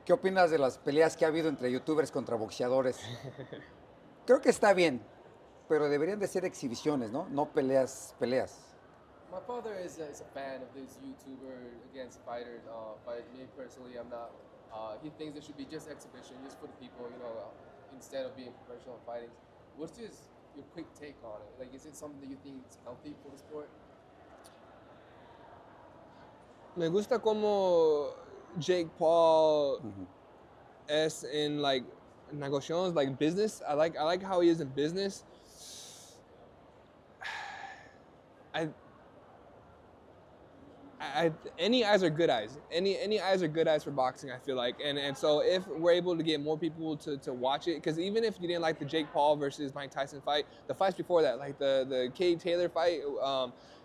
¿Qué opinas de las peleas que ha habido entre youtubers contra boxeadores? Creo que está bien, pero deberían de ser exhibiciones, ¿no? No peleas, peleas. My father is a fan of this YouTuber against fighters, but me personally, I'm not. He thinks it should be just exhibition, just for the people, instead of being professional fighting. What's just your quick take on it? Like, is it something that you think is healthy for the sport? Me gusta como Jake Paul es in like negociations, like business. I like how he is in business. Any eyes are good eyes. Any eyes are good eyes for boxing, I feel like. And so if we're able to get more people to watch it, because even if you didn't like the Jake Paul versus Mike Tyson fight, the fights before that, like the Cade Taylor fight,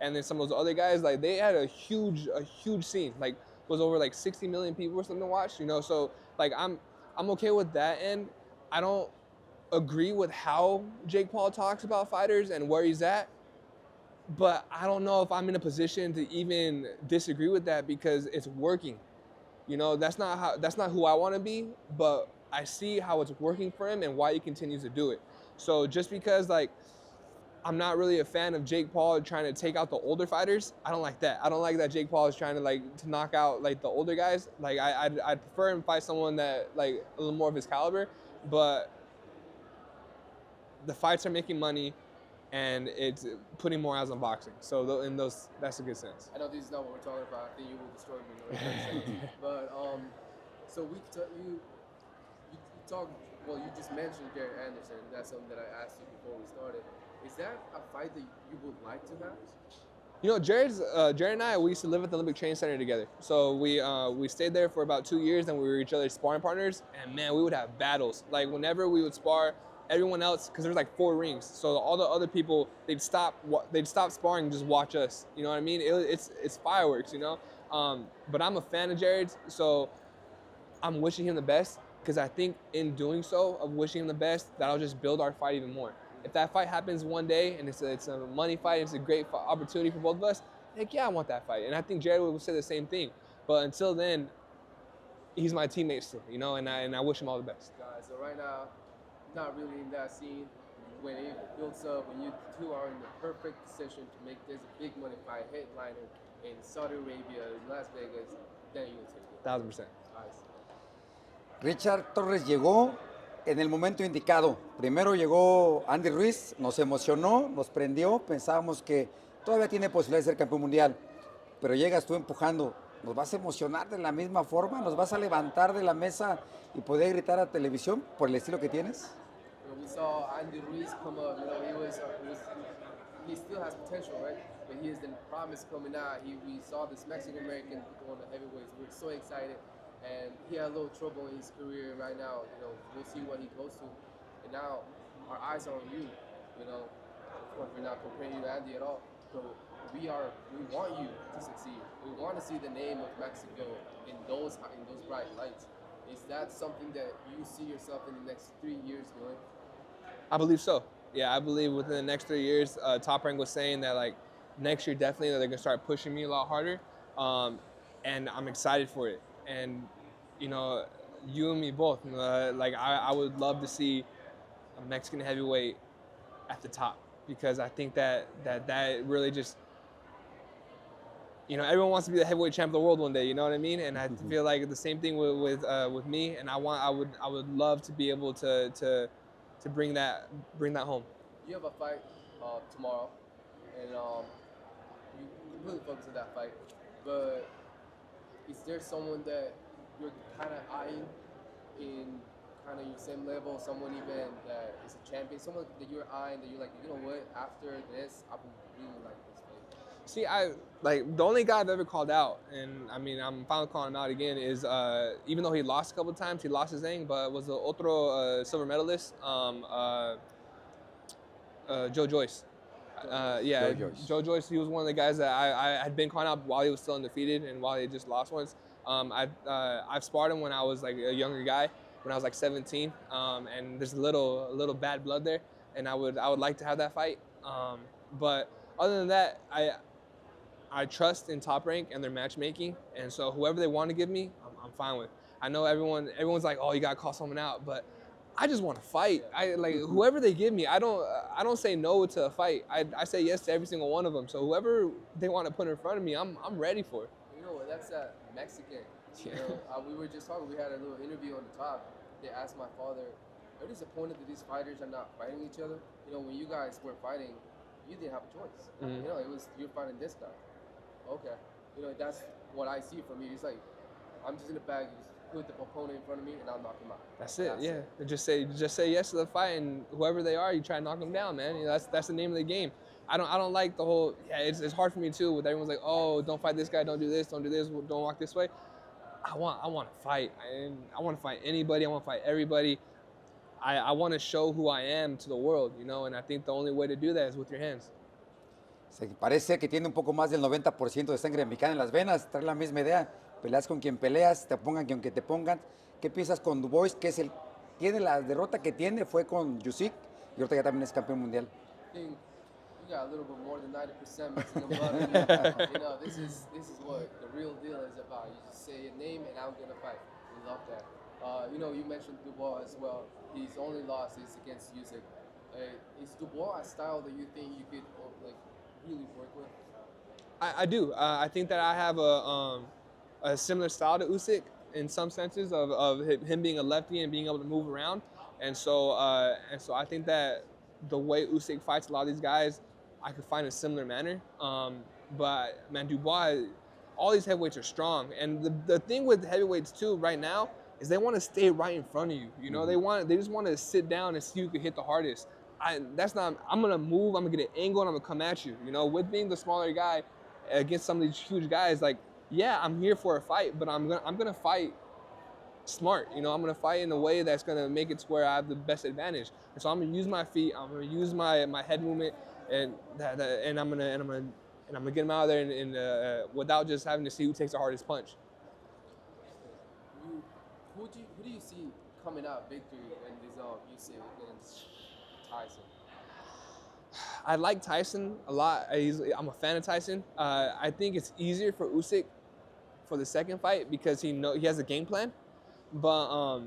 and then some of those other guys, like they had a huge scene. Like was over like 60 million people or something to watch, you know. So like I'm okay with that end. I don't agree with how Jake Paul talks about fighters and where he's at. But I don't know if I'm in a position to even disagree with that because it's working. You know, that's not who I want to be, but I see how it's working for him and why he continues to do it. So just because like I'm not really a fan of Jake Paul trying to take out the older fighters, I don't like that. I don't like that Jake Paul is trying to knock out like the older guys. Like I'd prefer him fight someone that like a little more of his caliber, but the fights are making money. And it's putting more eyes on boxing. So that's a good sense. I know this is not what we're talking about. I think you will destroy me in the 30 seconds. But so you talk. Well, you just mentioned Gary Anderson. That's something that I asked you before we started. Is that a fight that you would like to have? You know, Jared and I, we used to live at the Olympic Training Center together. So we stayed there for about 2 years, and we were each other's sparring partners. And man, we would have battles. Like whenever we would spar, everyone else, because there's like 4 rings, so all the other people they'd stop sparring and just watch us. You know what I mean? It's fireworks, you know. But I'm a fan of Jared's, so I'm wishing him the best because I think in doing so, of wishing him the best, that'll just build our fight even more. If that fight happens one day and it's a money fight, it's a great opportunity for both of us. Heck yeah, I want that fight, and I think Jared will say the same thing. But until then, he's my teammate still, you know, and I wish him all the best. Guys, so right now, not really in that scene. When it builds up, when you two are in the perfect position to make this a big money fight headliner in Saudi Arabia, in Las Vegas, then you'll take it. 1000%. Richard Torres llegó en el momento indicado. Primero llegó Andy Ruiz, nos emocionó, nos prendió, pensábamos que todavía tiene posibilidad de ser campeón mundial, pero llegas tú empujando. ¿Nos vas a emocionar de la misma forma? ¿Nos vas a levantar de la mesa y poder gritar a televisión por el estilo que tienes? We saw Andy Ruiz come up. He still has potential, right? But he is the promise coming out. We saw this Mexican American going to heavyweights. We're so excited, and he had a little trouble in his career right now. You know, we'll see what he goes to. And now our eyes are on you. You know, of course we're not comparing you to Andy at all. So we want you to succeed. We want to see the name of Mexico in those bright lights. Is that something that you see yourself in the next 3 years doing? I believe so. Yeah, I believe within the next 3 years, Top Rank was saying that like next year definitely that they're gonna start pushing me a lot harder, and I'm excited for it. And you know, you and me both. Like I would love to see a Mexican heavyweight at the top because I think that really just, you know, everyone wants to be the heavyweight champ of the world one day. You know what I mean? And I feel like the same thing with me. And I would love to be able to bring that home. You have a fight tomorrow, and you completely focus on that fight. But is there someone that you're kind of eyeing in kind of your same level? Someone even that is a champion? Someone that you're eyeing that you're like, you know what? After this, I would really like this fight. See, the only guy I've ever called out, and I mean, I'm finally calling him out again, is even though he lost a couple of times, he lost his thing, but was the otro silver medalist, Joe Joyce. Joe Joyce, he was one of the guys that I had been calling out while he was still undefeated and while he just lost once. I've sparred him when I was like a younger guy, when I was like 17, and there's a little bad blood there, and I would like to have that fight. But other than that, I trust in Top Rank and their matchmaking, and so whoever they want to give me, I'm fine with. I know everyone's like, oh, you gotta call someone out, but I just want to fight. I like whoever they give me. I don't say no to a fight. I say yes to every single one of them. So whoever they want to put in front of me, I'm ready for it. You know, that's that Mexican. You know, we were just talking. We had a little interview on the top. They asked my father, "Are you disappointed that these fighters are not fighting each other? You know, when you guys were fighting, you didn't have a choice. Mm-hmm. You know, it was you're fighting this guy. Okay, you know that's what I see from you. It's like I'm just in the bag. You just put the opponent in front of me, and I'll knock him out. That's it. Yeah. Just say yes to the fight, and whoever they are, you try to knock them down, man. You know, that's the name of the game. I don't like the whole. Yeah, it's hard for me too. With everyone's like, oh, don't fight this guy, don't do this, don't walk this way. I want to fight, and I want to fight anybody. I want to fight everybody. I want to show who I am to the world, you know, and I think the only way to do that is with your hands. Parece que tiene un poco más del 90% de sangre mexicana en las venas, trae la misma idea, peleas con quien peleas, te pongan con quien te pongan. ¿Qué piensas con Du Bois, que tiene la derrota que tiene, fue con Usyk, y ahorita ya también es campeón mundial? I think you got a little bit more than 90% Mexican blood. You know, this is what the real deal is about. You just say your name and I'm gonna fight. We love that. You know, you mentioned Dubois as well. His only loss is against Usyk. Is Dubois a style that you think you could like really work with? I do. I think that I have a similar style to Usyk in some senses of him being a lefty and being able to move around, and so I think that the way Usyk fights a lot of these guys, I could find a similar manner. But man, Dubois, all these heavyweights are strong, and the thing with heavyweights too right now is they want to stay right in front of you. You know, they just want to sit down and see who can hit the hardest. I'm gonna move, I'm gonna get an angle, and I'm gonna come at you. You know, with being the smaller guy against some of these huge guys, like, yeah, I'm here for a fight, but I'm gonna fight smart. You know, I'm gonna fight in a way that's gonna make it to where I have the best advantage. And so I'm gonna use my feet, I'm gonna use my head movement, and I'm gonna get him out of there and without just having to see who takes the hardest punch. Who do you see coming out victory in this Usyk against Tyson? I like Tyson a lot. I'm a fan of Tyson. I think it's easier for Usyk for the second fight because he has a game plan. But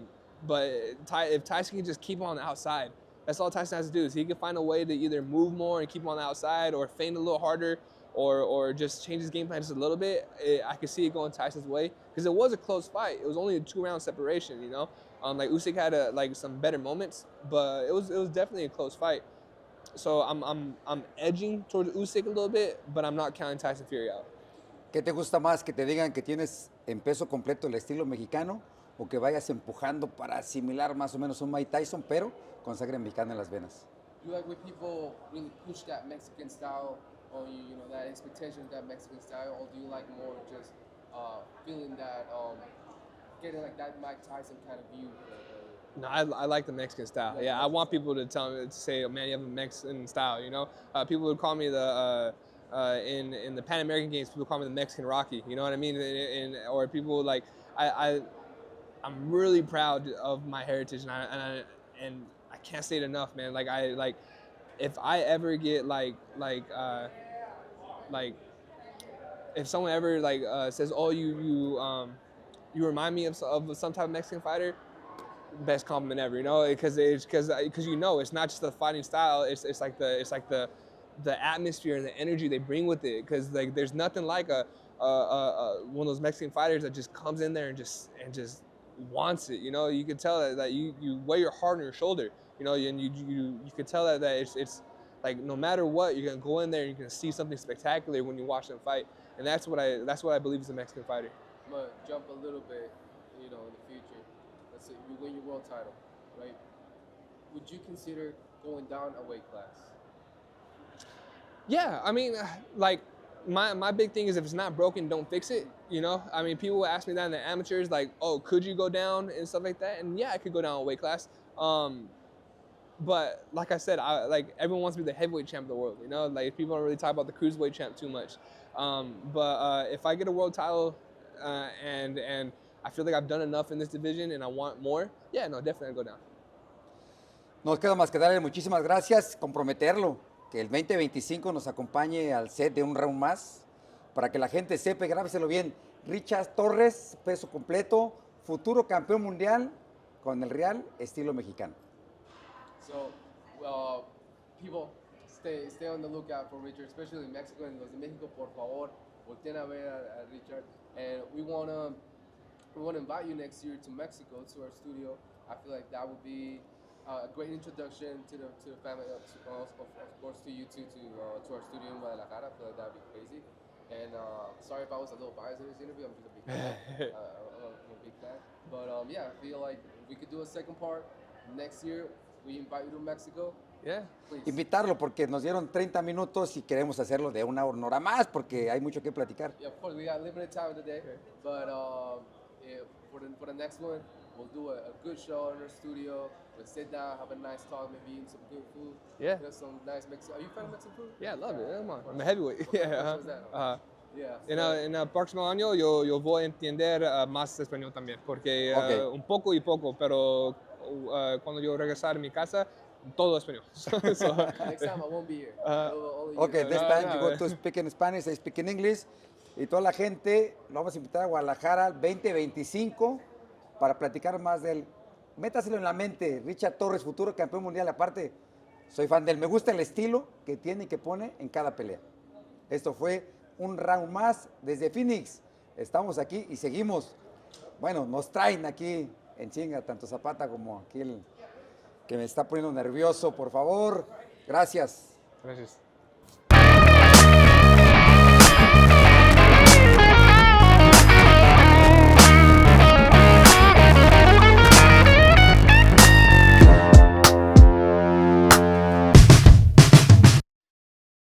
if Tyson can just keep him on the outside, that's all Tyson has to do. Is he can find a way to either move more and keep him on the outside, or feint a little harder, or just change his game plan just a little bit. I could see it going Tyson's way because it was a close fight. It was only a 2-round separation, you know. Like Usyk had some better moments, but it was definitely a close fight. So I'm edging towards Usyk a little bit, but I'm not counting Tyson Fury out. ¿Qué te gusta más, que te digan que tienes en peso completo el estilo mexicano, o que vayas empujando para asimilar más o menos un Mike Tyson, pero con sangre mexicana en las venas? Do you like when people really push that Mexican style on you, you know, that expectation of that Mexican style, or do you like more just feeling that, getting like that Mike Tyson kind of view? No, I like the Mexican style. Yeah, I want people to say, oh, man, you have a Mexican style, you know? People would call me in the Pan American Games, people call me the Mexican Rocky, you know what I mean? Or people like, I'm really proud of my heritage, and I can't say it enough, man. If I ever get if someone ever says, oh, you remind me of some type of Mexican fighter, best compliment ever, you know, because you know it's not just the fighting style, it's like the atmosphere and the energy they bring with it, because like there's nothing like one of those Mexican fighters that just comes in there and just wants it, you know. You can tell that you wear your heart on your shoulder, you know, and you can tell that it's like no matter what, you're gonna go in there and you're gonna see something spectacular when you watch them fight, and that's what I believe is a Mexican fighter. I'm gonna jump a little bit, you know, in the future. Let's say you win your world title, right? Would you consider going down a weight class? Yeah, I mean, like my big thing is if it's not broken, don't fix it. You know, I mean, people will ask me that in the amateurs, like, oh, could you go down and stuff like that? And yeah, I could go down a weight class. But like I said, everyone wants to be the heavyweight champ of the world. You know, like people don't really talk about the cruiserweight champ too much. But if I get a world title and I feel like I've done enough in this division and I want more, yeah, no, definitely I'll go down. No nos queda más que darle muchísimas gracias, comprometerlo, que el 2025 nos acompañe al set de un round más, para que la gente sepa, grábeselo bien. Richard Torrez, peso completo, futuro campeón mundial con el Real estilo mexicano. So, people, stay on the lookout for Richard, especially in Mexico. En los de México, por favor, volteen a ver a Richard. And we wanna invite you next year to Mexico, to our studio. I feel like that would be a great introduction to the family, of course to you too, to our studio in Guadalajara. I feel like that would be crazy. And sorry if I was a little biased in this interview. I'm just a big fan. I'm a big fan. But yeah, I feel like we could do a second part next year. We invite you to Mexico. Yeah. Please. Invitarlo porque nos dieron 30 minutos y queremos hacerlo de una hora más porque hay mucho que platicar. Yeah, of course, we got limited time today. But yeah, for the next one, we'll do a good show in our studio. We'll sit down, have a nice talk, maybe eat some good food. Yeah. You know, some nice Mexican. Are you a fan of Mexican food? Yeah, I love it. Come on. I'm a heavyweight. Yeah. What's that? Yeah. En el próximo año yo voy a entender más español también, porque Ok. un poco y poco, pero cuando yo regresar a mi casa, todo español. So, Next time I won't be here. Only you. Okay, this No, time no, you go to speak in Spanish, I speak in English. Y toda la gente lo vamos a invitar a Guadalajara 2025 para platicar más de él. Métaselo en la mente, Richard Torrez, futuro campeón mundial. Aparte, soy fan de él. Me gusta el estilo que tiene y que pone en cada pelea. Esto fue un round más desde Phoenix. Estamos aquí y seguimos. Bueno, nos traen aquí en chinga, tanto Zapata como aquí el que me está poniendo nervioso. Por favor, gracias. gracias.